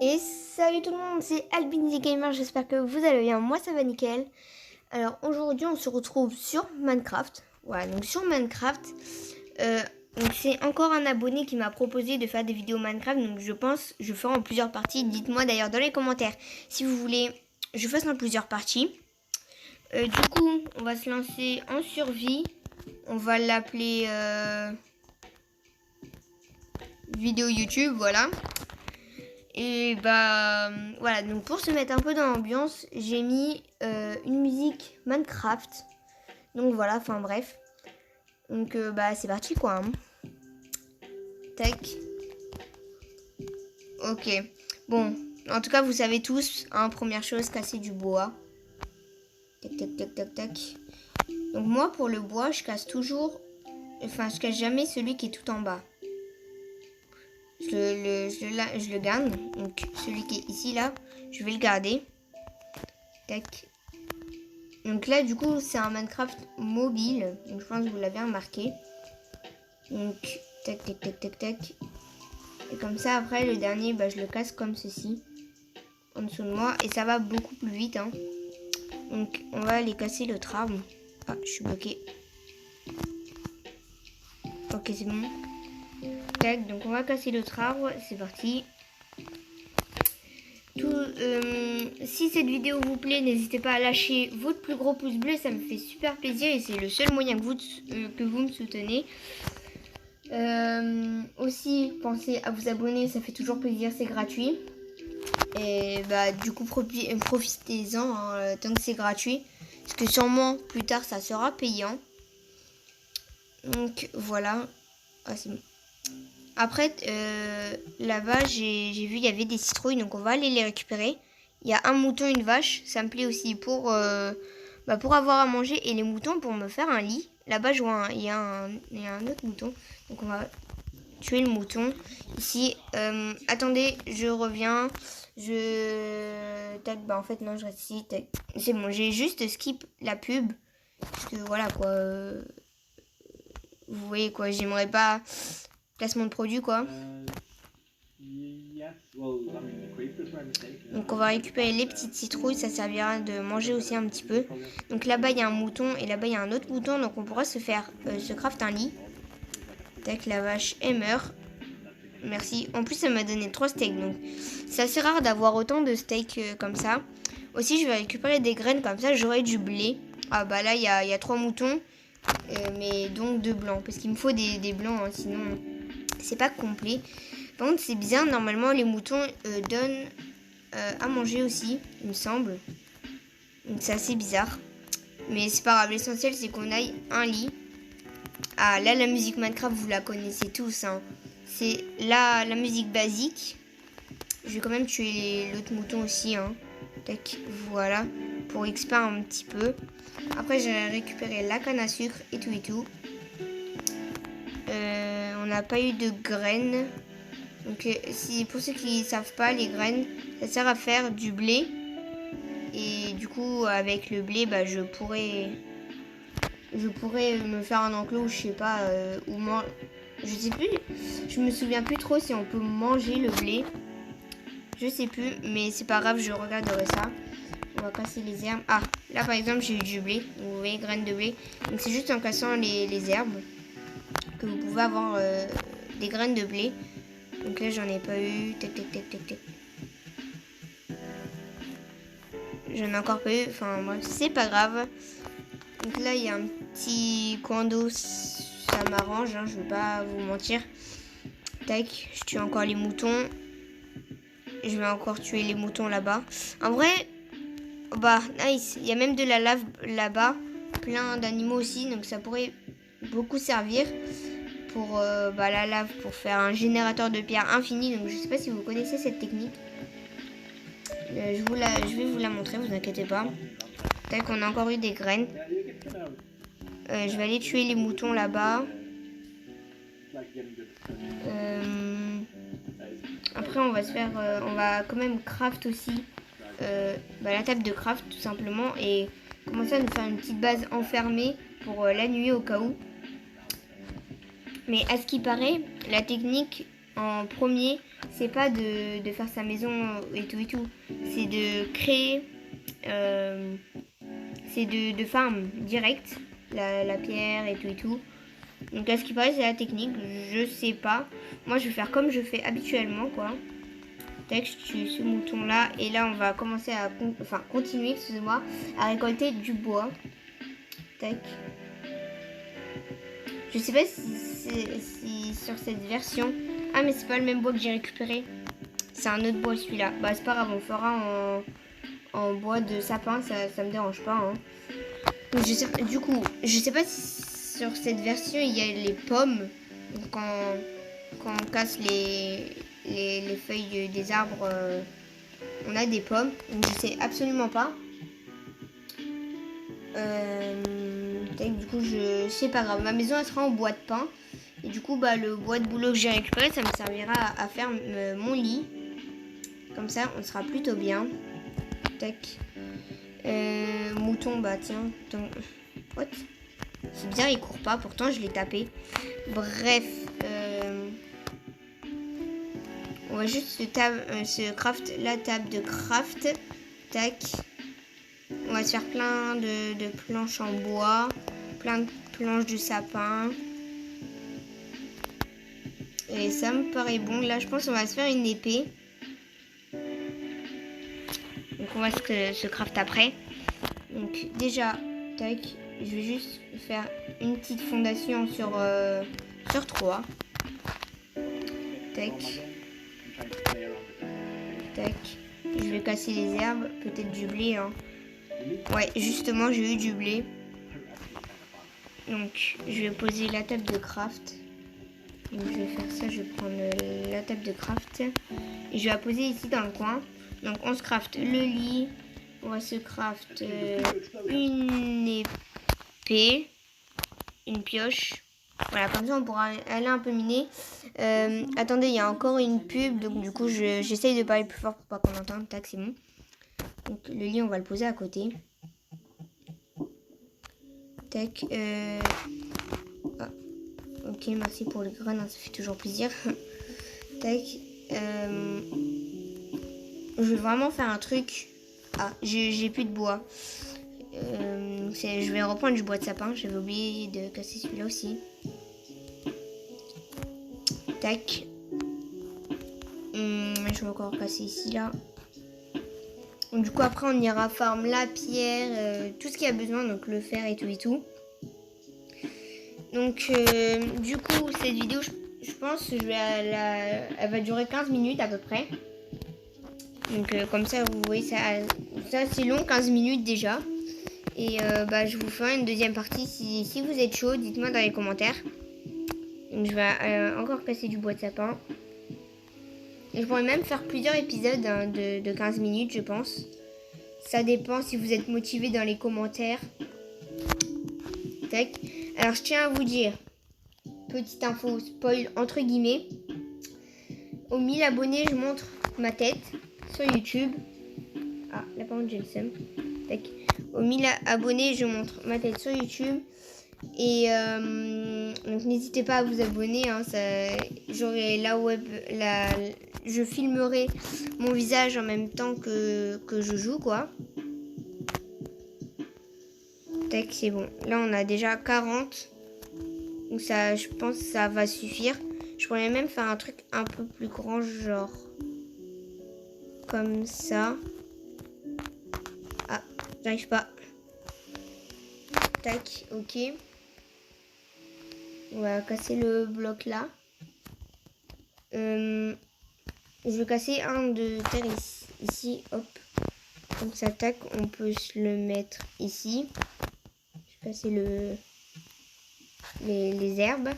Et salut tout le monde, c'est Albin Gamer, j'espère que vous allez bien, moi ça va nickel. Alors aujourd'hui on se retrouve sur Minecraft, voilà donc sur Minecraft, donc c'est encore un abonné qui m'a proposé de faire des vidéos Minecraft, donc je pense je ferai en plusieurs parties, dites-moi d'ailleurs dans les commentaires si vous voulez je fasse en plusieurs parties. Du coup on va se lancer en survie, on va l'appeler vidéo YouTube, voilà. Et bah voilà, donc pour se mettre un peu dans l'ambiance, j'ai mis une musique Minecraft. Donc voilà, enfin bref. Donc bah c'est parti quoi. Hein. Tac. Ok. Bon, en tout cas vous savez tous, hein, première chose, casser du bois. Tac tac tac tac tac. Donc moi pour le bois, je casse toujours, enfin je casse jamais celui qui est tout en bas. Je le garde. Donc celui qui est ici là, je vais le garder. Tac. Donc là du coup c'est un Minecraft mobile. Donc je pense que vous l'avez remarqué. Donc tac tac tac tac tac. Et comme ça après le dernier bah, je le casse comme ceci. En dessous de moi. Et ça va beaucoup plus vite. Hein. Donc on va aller casser l'autre arbre. Ah je suis bloqué. Ok c'est bon. Tac, donc on va casser l'autre arbre. C'est parti. Si cette vidéo vous plaît, n'hésitez pas à lâcher votre plus gros pouce bleu, ça me fait super plaisir et c'est le seul moyen que vous me soutenez. Aussi, pensez à vous abonner, ça fait toujours plaisir, c'est gratuit. Et bah du coup, profitez-en hein, tant que c'est gratuit. Parce que sûrement, plus tard, ça sera payant. Donc voilà. Ah, c'est bon. Après, là-bas, j'ai vu il y avait des citrouilles, donc on va aller les récupérer. Il y a un mouton, une vache. Ça me plaît aussi pour avoir à manger. Et les moutons pour me faire un lit. Là-bas, je vois il y a un autre mouton. Donc on va tuer le mouton. Ici, attendez, je reviens. Tac, bah en fait, non, je reste ici. C'est bon, j'ai juste skip la pub. Parce que voilà, quoi. Vous voyez, quoi, j'aimerais pas... Placement de produit quoi. Donc on va récupérer les petites citrouilles, ça servira de manger aussi un petit peu. Donc là-bas il y a un mouton et là-bas il y a un autre mouton, donc on pourra se craft un lit. Tac, la vache elle meurt. Merci. En plus ça m'a donné 3 steaks, donc c'est assez rare d'avoir autant de steaks comme ça. Aussi je vais récupérer des graines, comme ça j'aurai du blé. Ah bah là il y a 3 moutons, mais donc 2 blancs, parce qu'il me faut des blancs, hein, sinon... C'est pas complet. Par contre, c'est bizarre. Normalement, les moutons donnent à manger aussi, il me semble. Donc, c'est assez bizarre. Mais c'est pas grave. L'essentiel, c'est qu'on aille un lit. Ah, là, la musique Minecraft, vous la connaissez tous. Hein. C'est la musique basique. Je vais quand même tuer l'autre mouton aussi. Hein. Tac, voilà. Pour XP un petit peu. Après, j'ai récupéré la canne à sucre et tout et tout. On n'a pas eu de graines. Donc pour ceux qui ne savent pas, les graines, ça sert à faire du blé. Et du coup, avec le blé, bah, je pourrais me faire un enclos où je sais pas, je sais plus, je me souviens plus trop si on peut manger le blé. Je sais plus, mais c'est pas grave, je regarderai ça. On va casser les herbes. Ah, là par exemple, j'ai eu du blé. Donc, vous voyez, graines de blé. Donc c'est juste en cassant les herbes que vous pouvez avoir des graines de blé. Donc là j'en ai pas eu. Tac tac tac tac tac. J'en ai encore pas eu. Enfin bref, c'est pas grave. Donc là il y a un petit coin d'eau. Ça m'arrange, hein, je vais pas vous mentir. Tac, je tue encore les moutons. Je vais encore tuer les moutons là-bas. En vrai, bah nice. Il y a même de la lave là-bas. Plein d'animaux aussi. Donc ça pourrait beaucoup servir pour la lave, pour faire un générateur de pierre infini. Donc je sais pas si vous connaissez cette technique. Je vais vous la montrer, vous inquiétez pas. Tac, on a encore eu des graines. Je vais aller tuer les moutons là-bas. Après on va quand même craft aussi la table de craft tout simplement. Et commencer à nous faire une petite base enfermée pour la nuit au cas où. Mais à ce qui paraît, la technique en premier, c'est pas de faire sa maison et tout et tout. C'est de créer, c'est de farm direct, la pierre et tout et tout. Donc à ce qui paraît c'est la technique, je sais pas. Moi je vais faire comme je fais habituellement quoi. Tac, je tue ce mouton là et là on va commencer à continuer, excusez-moi, à récolter du bois. Tac. Je sais pas si sur cette version. Ah mais c'est pas le même bois que j'ai récupéré. C'est un autre bois celui-là. Bah c'est pas grave, on fera en bois de sapin, ça me dérange pas. Hein. Donc, du coup, je sais pas si sur cette version il y a les pommes. Donc, quand on casse les feuilles des arbres, on a des pommes. Donc, je sais absolument pas. Du coup, c'est pas grave. Ma maison elle sera en bois de pin. Et du coup, bah, le bois de bouleau que j'ai récupéré, ça me servira à faire mon lit. Comme ça, on sera plutôt bien. Tac. Mouton, bah tiens. What? C'est bizarre, il court pas. Pourtant, je l'ai tapé. Bref. On va juste se craft la table de craft. Tac. On va se faire plein de planches en bois. Plein de planches de sapin. Et ça me paraît bon. Là, je pense qu'on va se faire une épée. Donc, on va se craft après. Donc, déjà, tac. Je vais juste faire une petite fondation sur 3. Tac. Tac. Je vais casser les herbes. Peut-être du blé. Hein. Ouais, justement, j'ai eu du blé. Donc, je vais poser la table de craft. Donc, je vais faire ça. Je vais prendre la table de craft. Et je vais la poser ici dans le coin. Donc, on se craft le lit. On va se craft une épée. Une pioche. Voilà, comme ça, on pourra aller un peu miner. Attendez, il y a encore une pub. Donc, du coup, j'essaye de parler plus fort pour pas qu'on entende. Tac, c'est bon. Donc, le lit, on va le poser à côté. Tac. Ah. Ok, merci pour les graines, ça fait toujours plaisir. Tac. Je vais vraiment faire un truc. Ah, j'ai plus de bois. Je vais reprendre du bois de sapin. J'avais oublié de casser celui-là aussi. Tac. Je vais encore casser ici, là. Donc, du coup, après, on ira farm la pierre, tout ce qu'il y a besoin, donc le fer et tout et tout. Donc, du coup, cette vidéo, je pense que elle va durer 15 minutes à peu près. Donc, comme ça, vous voyez, ça c'est long, 15 minutes déjà. Et bah, je vous ferai une deuxième partie. Si vous êtes chaud, dites-moi dans les commentaires. Donc, je vais encore casser du bois de sapin. Et je pourrais même faire plusieurs épisodes hein, de 15 minutes, je pense. Ça dépend si vous êtes motivé dans les commentaires. Tac. Alors, je tiens à vous dire, petite info spoil entre guillemets. Aux 1000 abonnés, je montre ma tête sur YouTube. Ah, là par contre, j'ai le seum. Tac. Aux 1000 abonnés, je montre ma tête sur YouTube. Et donc, n'hésitez pas à vous abonner. Hein, j'aurai je filmerai mon visage en même temps que je joue, quoi. Tac, c'est bon. Là, on a déjà 40. Donc, ça, je pense que ça va suffire. Je pourrais même faire un truc un peu plus grand, genre comme ça. Ah, j'arrive pas. Tac, ok. On va casser le bloc là. Je vais casser un de terre ici. Hop. Comme ça, tac, on peut se le mettre ici. Je vais casser les herbes.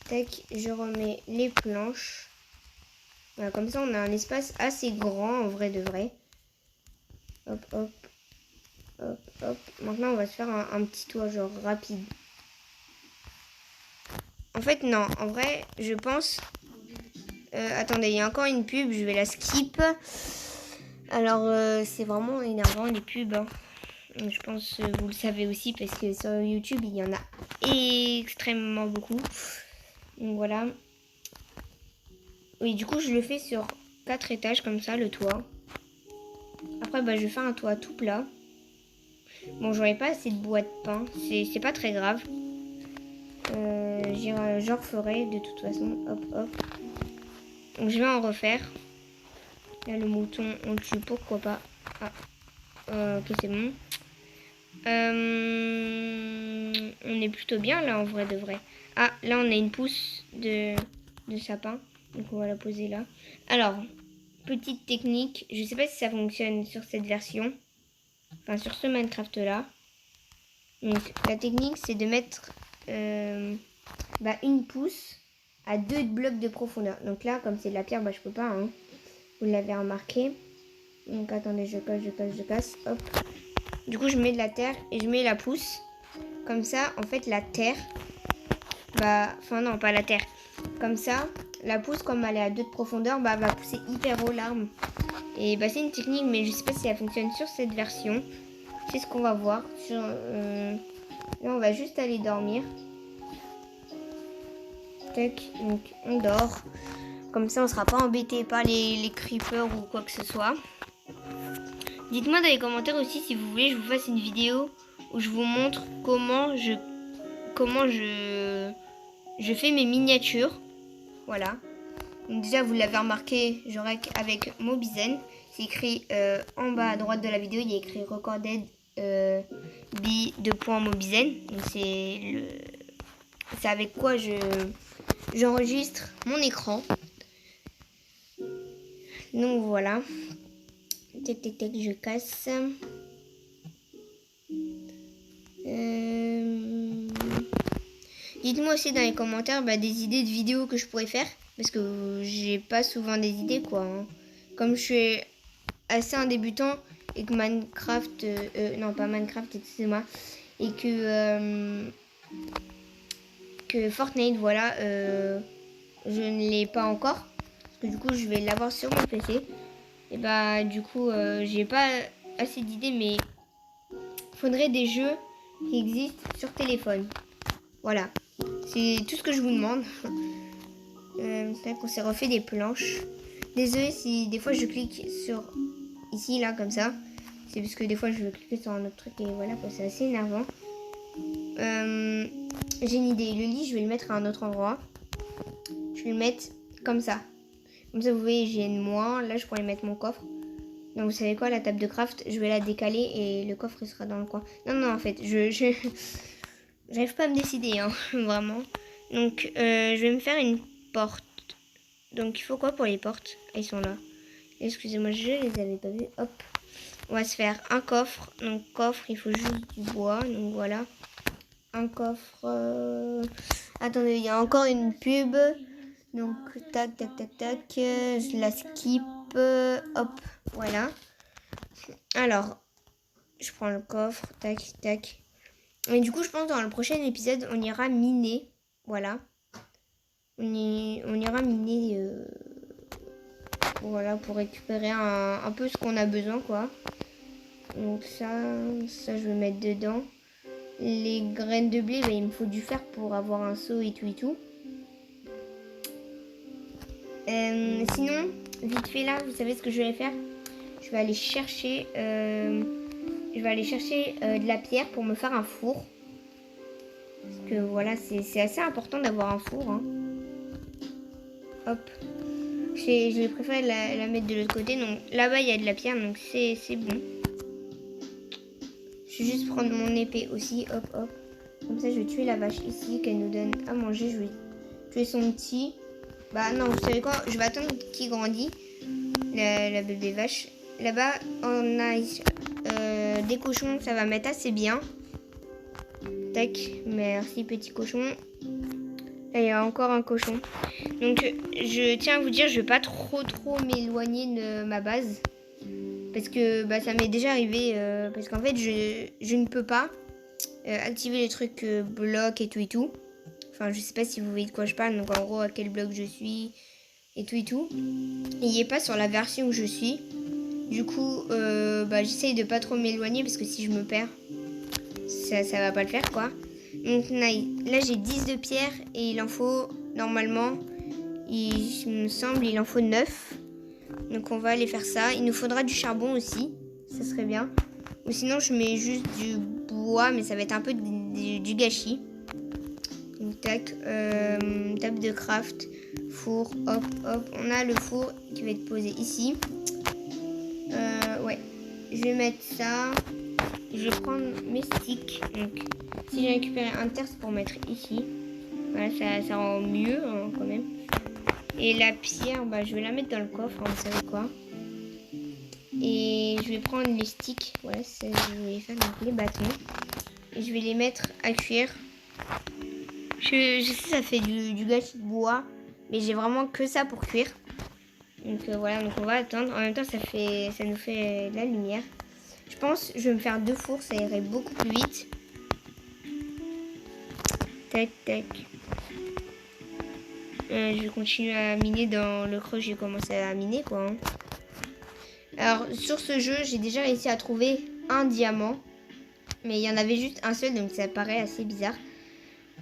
Tac, je remets les planches. Voilà, comme ça, on a un espace assez grand, en vrai de vrai. Hop, hop. Hop, hop. Maintenant, on va se faire un petit toit, genre rapide. En fait, non. En vrai, je pense... attendez, il y a encore une pub. Je vais la skip. Alors, c'est vraiment énervant, les pubs. Hein. Je pense que vous le savez aussi, parce que sur YouTube, il y en a extrêmement beaucoup. Donc, voilà. Oui, du coup, je le fais sur 4 étages comme ça, le toit. Après, bah, je vais faire un toit tout plat. Bon, j'aurais pas assez de bois de pin. C'est pas très grave. J'en referai de toute façon. Hop, hop. Donc, je vais en refaire. Là, le mouton, on le tue, pourquoi pas. Ah, ok, c'est bon. On est plutôt bien là, en vrai de vrai. Ah, là, on a une pousse de sapin. Donc, on va la poser là. Alors, petite technique. Je sais pas si ça fonctionne sur cette version. Enfin, sur ce Minecraft là. Donc, la technique, c'est de mettre une pousse à 2 blocs de profondeur. Donc là, comme c'est de la pierre, bah, je peux pas. Hein. Vous l'avez remarqué. Donc, attendez, je casse. Hop. Du coup, je mets de la terre et je mets la pousse. Comme ça, en fait, la terre... Enfin, non, pas la terre. Comme ça, la pousse, comme elle est à 2 de profondeur, va pousser hyper haut l'arbre. Et c'est une technique, mais je sais pas si elle fonctionne sur cette version. C'est ce qu'on va voir. Là, on va juste aller dormir. Tac, donc on dort. Comme ça, on sera pas embêté par les creepers ou quoi que ce soit. Dites-moi dans les commentaires aussi si vous voulez que je vous fasse une vidéo où je vous montre comment je fais mes miniatures. Voilà. Donc déjà, vous l'avez remarqué, avec Mobizen. C'est écrit en bas à droite de la vidéo, il y a écrit Recorded b2.mobizen. Donc c'est avec quoi j'enregistre mon écran. Donc voilà. Tac, tac, tac, je casse. Dites-moi aussi dans les commentaires des idées de vidéos que je pourrais faire. Parce que j'ai pas souvent des idées, quoi. Hein. Comme je suis assez un débutant et que Minecraft... non, pas Minecraft, excusez-moi. Et que Fortnite, voilà, je ne l'ai pas encore. Parce que du coup, je vais l'avoir sur mon PC. Et du coup, j'ai pas assez d'idées, mais il faudrait des jeux qui existent sur téléphone. Voilà. C'est tout ce que je vous demande. C'est vrai qu'on s'est refait des planches. Désolée si des fois je clique sur ici, là, comme ça. C'est parce que des fois je veux cliquer sur un autre truc et voilà, quoi, c'est assez énervant. J'ai une idée. Le lit, je vais le mettre à un autre endroit. Je vais le mettre comme ça. Comme ça, vous voyez, j'ai une moins. Là, je pourrais mettre mon coffre. Donc, vous savez quoi, la table de craft, je vais la décaler et le coffre, il sera dans le coin. Non, en fait, j'arrive pas à me décider, hein, vraiment. Donc, je vais me faire une porte. Donc, il faut quoi pour les portes? Ah, ils sont là. Excusez-moi, je les avais pas vus. Hop. On va se faire un coffre. Donc, coffre, il faut juste du bois. Donc, voilà. Un coffre. Attendez, il y a encore une pub. Donc, tac, tac, tac, tac. Je la skip. Hop, voilà. Alors, je prends le coffre. Tac, tac. Et du coup, je pense que dans le prochain épisode, on ira miner. Voilà. On ira miner. Voilà, pour récupérer un peu ce qu'on a besoin, quoi. Donc ça, je vais mettre dedans. Les graines de blé, il me faut du fer pour avoir un seau et tout et tout. Sinon, vite fait là, vous savez ce que je vais faire? Je vais aller chercher, de la pierre pour me faire un four. Parce que voilà, c'est assez important d'avoir un four. Hein. Hop. Je vais préférer la mettre de l'autre côté. Donc là-bas, il y a de la pierre, donc c'est bon. Je vais juste prendre mon épée aussi. Hop, hop. Comme ça, je vais tuer la vache ici, qu'elle nous donne à manger. Je vais tuer son petit. Non, vous savez quoi? Je vais attendre qu'il grandit. La bébé vache. Là-bas, on a des cochons. Ça va mettre assez bien. Tac. Merci, petit cochon. Là, il y a encore un cochon. Donc, je tiens à vous dire, je vais pas trop m'éloigner de ma base. Parce que ça m'est déjà arrivé. Parce qu'en fait, je ne peux pas activer les trucs blocs et tout et tout. Enfin, je sais pas si vous voyez de quoi je parle. Donc, en gros, à quel bloc je suis et tout et tout. Il n'y est pas sur la version où je suis. Du coup, j'essaye de pas trop m'éloigner parce que si je me perds, ça va pas le faire, quoi. Donc là, j'ai 10 de pierre et il en faut normalement Il me semble il en faut 9. Donc on va aller faire ça. Il nous faudra du charbon aussi. Ça serait bien. Ou sinon je mets juste du bois, mais ça va être un peu du gâchis. Donc tac, table de craft, four, hop, hop. On a le four qui va être posé ici. Ouais, je vais mettre ça. Je vais prendre mes sticks. Donc si j'ai récupéré un terre, c'est pour mettre ici. Voilà, ça rend mieux hein, quand même. Et la pierre, bah, je vais la mettre dans le coffre, hein, vous savez quoi. Et je vais prendre les sticks. Voilà, c'est ça que je voulais faire, donc les bâtons. Et je vais les mettre à cuire. Je sais, ça fait du gâchis de bois, mais j'ai vraiment que ça pour cuire. Donc voilà, donc on va attendre. En même temps, ça nous fait de la lumière. Je pense que je vais me faire 2 fours, ça irait beaucoup plus vite. Tac, tac. Je vais continuer à miner dans le creux, j'ai commencé à miner quoi. Hein. Alors sur ce jeu, j'ai déjà réussi à trouver un diamant. Mais il y en avait juste un seul, donc ça paraît assez bizarre.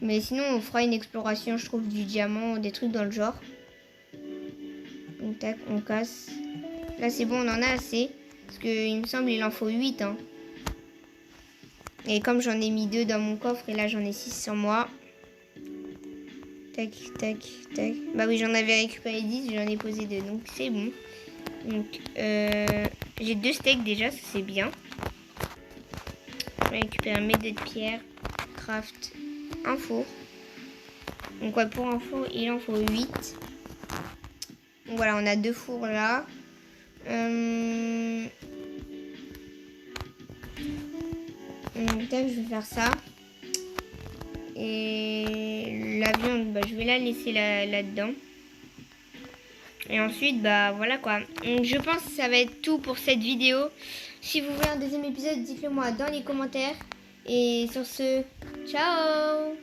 Mais sinon, on fera une exploration, je trouve, du diamant, des trucs dans le genre. Donc tac, on casse. Là c'est bon, on en a assez. Parce qu'il me semble il en faut 8. Hein. Et comme j'en ai mis 2 dans mon coffre, et là j'en ai 6 sur moi. Tac, tac, tac. Bah oui, j'en avais récupéré 10, j'en ai posé 2, donc c'est bon. Donc, j'ai 2 steaks déjà, ça c'est bien. Je vais récupérer mes 2 de pierre, craft un four. Donc ouais, pour un four, il en faut 8. Donc voilà, on a 2 fours là. Tac, je vais faire ça. Et la viande, bah, je vais la laisser là-dedans. Et ensuite, bah voilà quoi. Donc, je pense que ça va être tout pour cette vidéo. Si vous voulez un deuxième épisode, dites-le moi dans les commentaires. Et sur ce, ciao!